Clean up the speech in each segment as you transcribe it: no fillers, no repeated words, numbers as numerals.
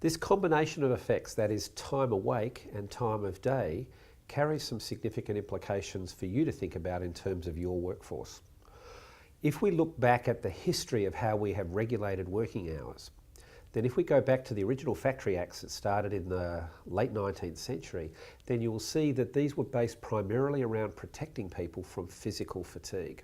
This combination of effects, that is time awake and time of day, carries some significant implications for you to think about in terms of your workforce. If we look back at the history of how we have regulated working hours, then if we go back to the original Factory Acts that started in the late 19th century, then you will see that these were based primarily around protecting people from physical fatigue.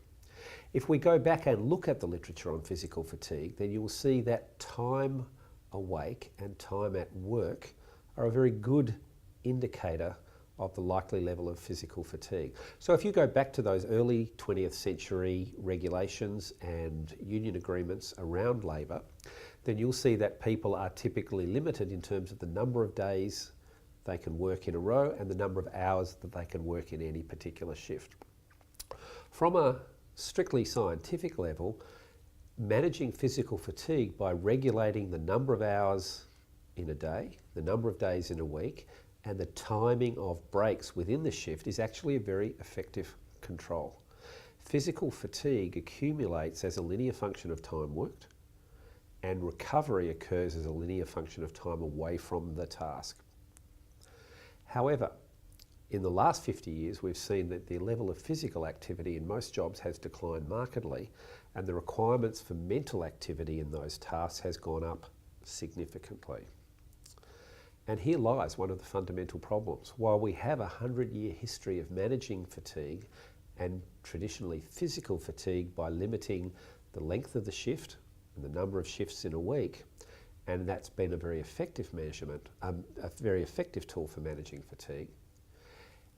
If we go back and look at the literature on physical fatigue, then you will see that time awake and time at work are a very good indicator of the likely level of physical fatigue. So if you go back to those early 20th century regulations and union agreements around labour, then you'll see that people are typically limited in terms of the number of days they can work in a row and the number of hours that they can work in any particular shift. From a strictly scientific level, managing physical fatigue by regulating the number of hours in a day, the number of days in a week, and the timing of breaks within the shift is actually a very effective control. Physical fatigue accumulates as a linear function of time worked, and recovery occurs as a linear function of time away from the task. However, in the last 50 years, we've seen that the level of physical activity in most jobs has declined markedly, and the requirements for mental activity in those tasks has gone up significantly. And here lies one of the fundamental problems. While we have a 100-year history of managing fatigue, and traditionally physical fatigue by limiting the length of the shift and the number of shifts in a week, and that's been a very effective measurement, a very effective tool for managing fatigue,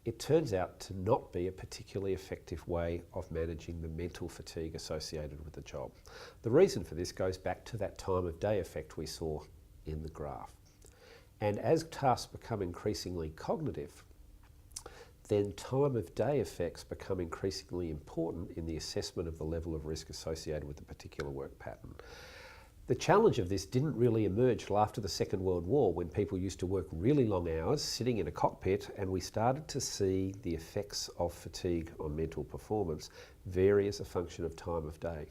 it turns out to not be a particularly effective way of managing the mental fatigue associated with the job. The reason for this goes back to that time of day effect we saw in the graph. And as tasks become increasingly cognitive, then time of day effects become increasingly important in the assessment of the level of risk associated with a particular work pattern. The challenge of this didn't really emerge till after the Second World War, when people used to work really long hours sitting in a cockpit, and we started to see the effects of fatigue on mental performance vary as a function of time of day.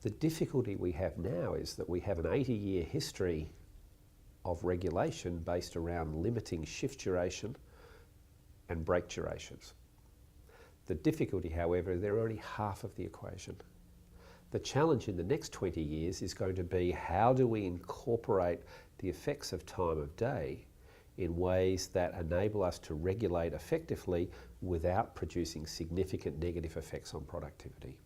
The difficulty we have now is that we have an 80-year history of regulation based around limiting shift duration and break durations. The difficulty, however, is they're only half of the equation. The challenge in the next 20 years is going to be, how do we incorporate the effects of time of day in ways that enable us to regulate effectively without producing significant negative effects on productivity?